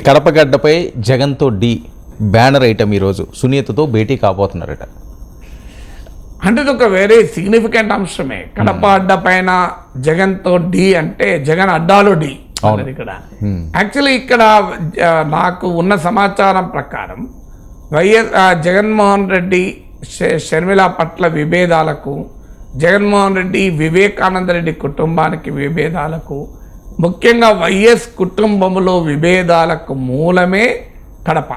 కడప గడ్డపై జగన్తో D banner item ఈరోజు సునీతతో భేటీ కాబోతున్నారట. అంటే ఇది ఒక వేరే సిగ్నిఫికెంట్ అంశమే. కడప అడ్డ పైన జగన్తో డి అంటే జగన్ అడ్డాలో డి ఇక్కడ. యాక్చువల్లీ ఇక్కడ నాకు ఉన్న సమాచారం ప్రకారం జగన్మోహన్ రెడ్డి షర్మిల పట్ల విభేదాలకు, జగన్మోహన్ రెడ్డి వివేకానంద రెడ్డి కుటుంబానికి విభేదాలకు, ముఖ్యంగా వైఎస్ కుటుంబంలో విభేదాలకు మూలమే కడప.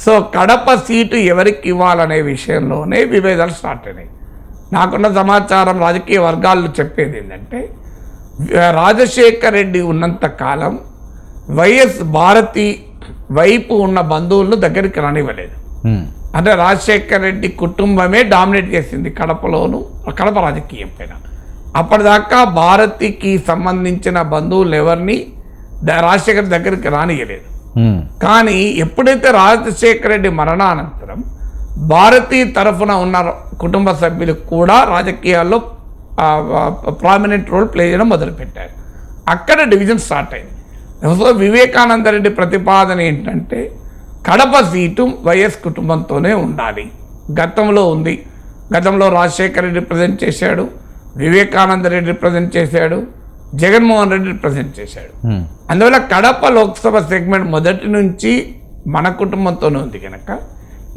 సో కడప సీటు ఎవరికి ఇవ్వాలనే విషయంలోనే విభేదాలు స్టార్ట్ అయినాయి. నాకున్న సమాచారం రాజకీయ వర్గాల్లో చెప్పేది ఏంటంటే, రాజశేఖర్ రెడ్డి ఉన్నంత కాలం వైఎస్ భారతి వైపు ఉన్న బంధువులను దగ్గరికి రానివ్వలేదు. అంటే రాజశేఖర్ రెడ్డి కుటుంబమే డామినేట్ చేసింది కడపలోను, కడప రాజకీయం పైన. అప్పటిదాకా భారతికి సంబంధించిన బంధువులు ఎవరిని రాజశేఖర్ దగ్గరికి రానియలేదు. కానీ ఎప్పుడైతే రాజశేఖర రెడ్డి మరణానంతరం భారతీ తరఫున ఉన్న కుటుంబ సభ్యులు కూడా రాజకీయాల్లో ప్రామినెంట్ రోల్ ప్లే చేయడం మొదలుపెట్టారు. అక్కడ డివిజన్ స్టార్ట్ అయింది. సో వివేకానంద రెడ్డి ప్రతిపాదన ఏంటంటే కడప సీటు వైఎస్ కుటుంబంతోనే ఉండాలి. గతంలో ఉంది. గతంలో రాజశేఖర రెడ్డి రిప్రజెంట్ చేశాడు, వివేకానంద రెడ్డి రిప్రజెంట్ చేశాడు, జగన్మోహన్ రెడ్డి రిప్రజెంట్ చేశాడు. అందువల్ల కడప లోక్సభ సెగ్మెంట్ మొదటి నుంచి మన కుటుంబంతోనే ఉంది కనుక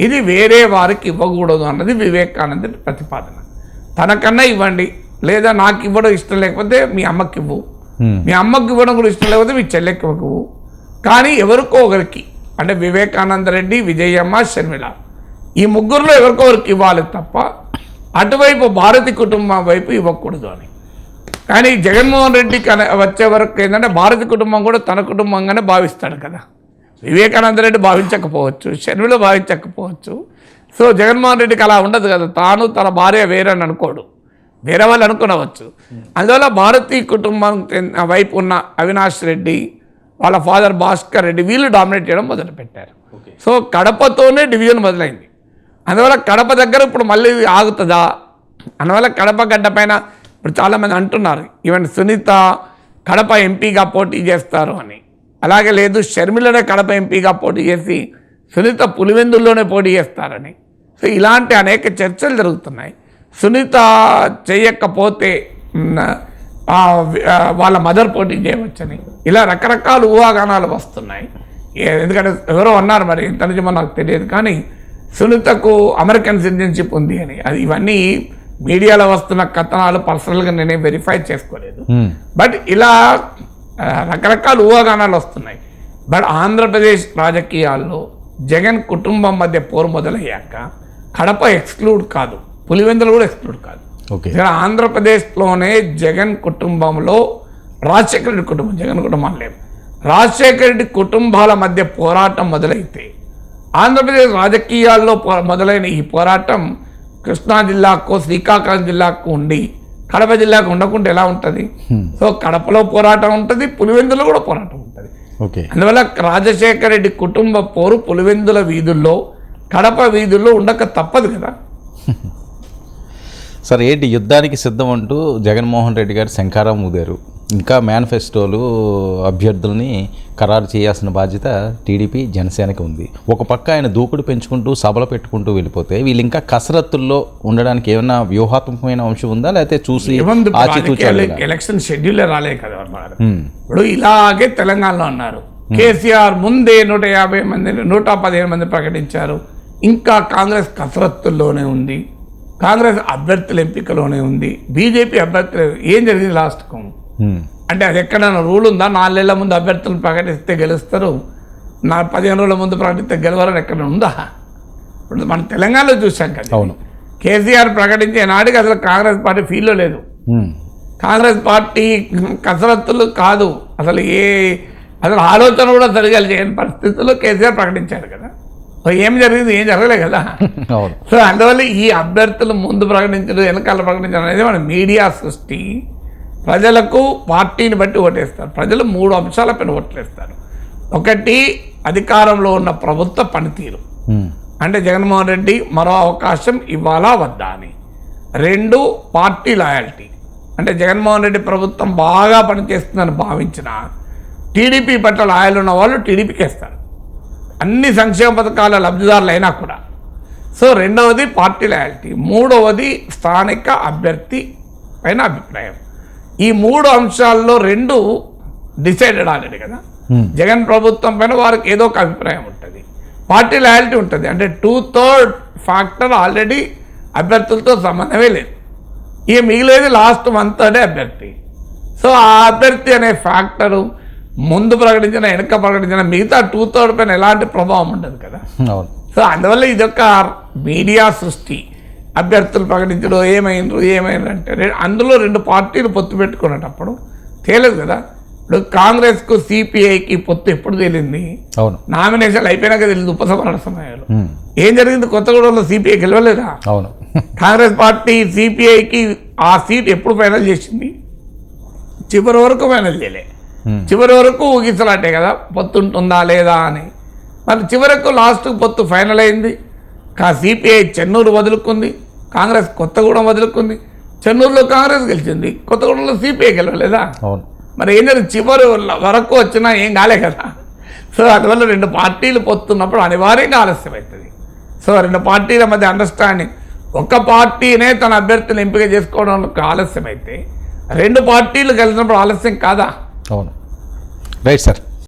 ఇది వేరే వారికి ఇవ్వకూడదు అన్నది వివేకానంద రెడ్డి ప్రతిపాదన. తనకన్నా ఇవ్వండి, లేదా నాకు ఇవ్వడం ఇష్టం లేకపోతే మీ అమ్మకి ఇవ్వు, మీ అమ్మకి ఇవ్వడం కూడా ఇష్టం లేకపోతే మీ చెల్లెకి ఇవ్వకు. కానీ ఎవరికో ఒకరికి, అంటే వివేకానంద రెడ్డి, విజయమ్మ, షర్మిల, ఈ ముగ్గురులో ఎవరికో ఒకరికి ఇవ్వాలి తప్ప అటువైపు భారతి కుటుంబం వైపు ఇవ్వకూడదు అని. కానీ జగన్మోహన్ రెడ్డికి వచ్చే వరకు ఏంటంటే భారతి కుటుంబం కూడా తన కుటుంబంగానే భావిస్తాడు కదా. వివేకానంద రెడ్డి భావించకపోవచ్చు, షర్మిల భావించకపోవచ్చు. సో జగన్మోహన్ రెడ్డికి అలా ఉండదు కదా, తాను తన భార్య వేరని అనుకోడు, వేరే వాళ్ళు అనుకునవచ్చు. అందువల్ల భారతీ కుటుంబం వైపు ఉన్న అవినాష్ రెడ్డి, వాళ్ళ ఫాదర్ భాస్కర్ రెడ్డి, వీళ్ళు డామినేట్ చేయడం మొదలుపెట్టారు. సో కడపతోనే డివిజన్ మొదలైంది. అందువల్ల కడప దగ్గర ఇప్పుడు మళ్ళీ ఆగుతుందా? అందువల్ల కడప గడ్డ పైన ఇప్పుడు చాలామంది అంటున్నారు, ఈవెన్ సునీత కడప ఎంపీగా పోటీ చేస్తారు అని. అలాగే లేదు, షర్మిలనే కడప ఎంపీగా పోటీ చేసి సునీత పులివెందుల్లోనే పోటీ చేస్తారని. సో ఇలాంటి అనేక చర్చలు జరుగుతున్నాయి. సునీత చేయకపోతే వాళ్ళ మదర్ పోటీ చేయవచ్చని, ఇలా రకరకాల ఊహాగానాలు వస్తున్నాయి. ఎందుకంటే ఎవరో అన్నారు, మరి ఎంత నిజమో నాకు తెలియదు, కానీ సునీతకు అమెరికన్ సిటిజన్షిప్ ఉంది అని. అది ఇవన్నీ మీడియాలో వస్తున్న కథనాలు, పర్సనల్గా నేనే వెరిఫై చేసుకోలేదు. బట్ ఇలా రకరకాల ఊహాగానాలు వస్తున్నాయి. బట్ ఆంధ్రప్రదేశ్ రాజకీయాల్లో జగన్ కుటుంబం మధ్య పోరు మొదలయ్యాక కడప ఎక్స్క్లూడ్ కాదు, పులివెందులు కూడా ఎక్స్క్లూడ్ కాదు. ఆంధ్రప్రదేశ్లోనే జగన్ కుటుంబంలో రాజశేఖర రెడ్డి కుటుంబం, జగన్ కుటుంబం లేవు, రాజశేఖర రెడ్డి కుటుంబాల మధ్య పోరాటం మొదలైతే ఆంధ్రప్రదేశ్ రాజకీయాల్లో మొదలైన ఈ పోరాటం కృష్ణా జిల్లాకు, శ్రీకాకుళం జిల్లాకు ఉండి కడప జిల్లాకు ఉండకుండా ఎలా ఉంటుంది? సో కడపలో పోరాటం ఉంటుంది, పులివెందులో కూడా పోరాటం ఉంటుంది. అందువల్ల రాజశేఖర రెడ్డి కుటుంబ పోరు పులివెందుల వీధుల్లో, కడప వీధుల్లో ఉండక తప్పదు కదా. సరే, ఏంటి యుద్ధానికి సిద్ధం అంటూ జగన్మోహన్ రెడ్డి గారు శంఖారావం ఊదారు. ఇంకా మేనిఫెస్టోలు అభ్యర్థుల్ని ఖరారు చేయాల్సిన బాధ్యత టీడీపీ, జనసేనకి ఉంది. ఒక పక్క ఆయన దూకుడు పెంచుకుంటూ సభలు పెట్టుకుంటూ వెళ్ళిపోతే వీళ్ళు ఇంకా కసరత్తుల్లో ఉండడానికి ఏమన్నా వ్యూహాత్మకమైన అంశం ఉందా, లేకపోతే చూసి ఎలక్షన్ షెడ్యూలే రాలే కదా. ఇప్పుడు ఇలాగే తెలంగాణలో అన్నారు, కేసీఆర్ ముందే 150 మంది 115 మంది ప్రకటించారు. ఇంకా కాంగ్రెస్ కసరత్తుల్లోనే ఉంది, కాంగ్రెస్ అభ్యర్థుల ఎంపికలోనే ఉంది, బీజేపీ అభ్యర్థులు. ఏం జరిగింది లాస్ట్కు అంటే అది ఎక్కడైనా రూల్ ఉందా? 4 నెలల ముందు అభ్యర్థులను ప్రకటిస్తే గెలుస్తారు, 15 రోజుల ముందు ప్రకటిస్తే గెలవరని ఎక్కడ ఉందా? ఇప్పుడు మనం తెలంగాణలో చూసాం కదా. అవును, కేసీఆర్ ప్రకటించే నాటికి అసలు కాంగ్రెస్ పార్టీ ఫీల్లో లేదు. కాంగ్రెస్ పార్టీ కసరత్తులు కాదు, అసలు ఆలోచన కూడా సరిగా చేయని పరిస్థితుల్లో కేసీఆర్ ప్రకటించారు కదా. ఏం జరిగింది? ఏం జరగలే కదా. సో అందువల్ల ఈ అభ్యర్థులు ముందు ప్రకటించడం, వెనకాల ప్రకటించడం అనేది మన మీడియా సృష్టి. ప్రజలకు పార్టీని బట్టి ఓటేస్తారు. ప్రజలు 3 అంశాలపైన ఓట్లేస్తారు. ఒకటి, అధికారంలో ఉన్న ప్రభుత్వ పనితీరు, అంటే జగన్మోహన్ రెడ్డి మరో అవకాశం ఇవ్వాలా వద్దా అని. 2, పార్టీ లాయల్టీ, అంటే జగన్మోహన్ రెడ్డి ప్రభుత్వం బాగా పనిచేస్తుందని భావించిన టీడీపీ పట్ల లాయలు ఉన్న వాళ్ళు టీడీపీకి వేస్తారు, అన్ని సంక్షేమ పథకాల లబ్ధిదారులు అయినా కూడా. సో రెండవది పార్టీ లాయల్టీ, మూడవది స్థానిక అభ్యర్థి పైన అభిప్రాయం. ఈ 3 అంశాల్లో 2 డిసైడెడ్ ఆల్రెడీ కదా. జగన్ ప్రభుత్వం పైన వారికి ఏదో ఒక అభిప్రాయం ఉంటుంది, పార్టీ లాయల్టీ ఉంటుంది. అంటే 2/3 ఫ్యాక్టర్ ఆల్రెడీ అభ్యర్థులతో సంబంధమే లేదు. ఇక మిగిలేదు లాస్ట్ 1/3 అభ్యర్థి. సో ఆ అభ్యర్థి అనే ఫ్యాక్టరు ముందు ప్రకటించిన వెనక ప్రకటించిన మిగతా 2/3 పైన ఎలాంటి ప్రభావం ఉండదు కదా. అవును. సో అందువల్ల ఇదొక మీడియా సృష్టి. అభ్యర్థులు ప్రకటించడం ఏమైంది అంటే అందులో 2 పార్టీలు పొత్తు పెట్టుకునేటప్పుడు తేలేదు కదా. ఇప్పుడు కాంగ్రెస్కు సిపిఐకి పొత్తు ఎప్పుడు తేలింది? అవును. నామినేషన్లు అయిపోయినాక తెలియదు ఉపసంహరణ సమయాలు. ఏం జరిగింది? కొత్తగూడెంలో సిపిఐ గెలవలేదా? అవును. కాంగ్రెస్ పార్టీ సిపిఐకి ఆ సీట్ ఎప్పుడు ఫైనల్ చేసింది? చివరి వరకు ఫైనల్ చేయలే. చివరి వరకు ఊగిసలాటే కదా పొత్తు ఉంటుందా లేదా అని. మరి చివరకు లాస్ట్ పొత్తు ఫైనల్ అయింది. సిపిఐ చెన్నూరు వదులుకుంది, కాంగ్రెస్ కొత్తగూడెం వదులుకుంది. చెన్నూరులో కాంగ్రెస్ గెలిచింది, కొత్తగూడెంలో సిపిఐ గెలవలేదా? అవును. మరి ఏం జరిగింది? చివరి వరకు వచ్చినా ఏం కాలే కదా. సో అందువల్ల 2 పార్టీలు పొత్తున్నప్పుడు అనివార్యంగా ఆలస్యం అవుతుంది. సో 2 పార్టీల మధ్య అండర్స్టాండింగ్, ఒక పార్టీనే తన అభ్యర్థిని ఎంపిక చేసుకోవడానికి ఆలస్యం అయితే 2 పార్టీలు కలిసినప్పుడు ఆలస్యం కాదా? అవును. Right sir.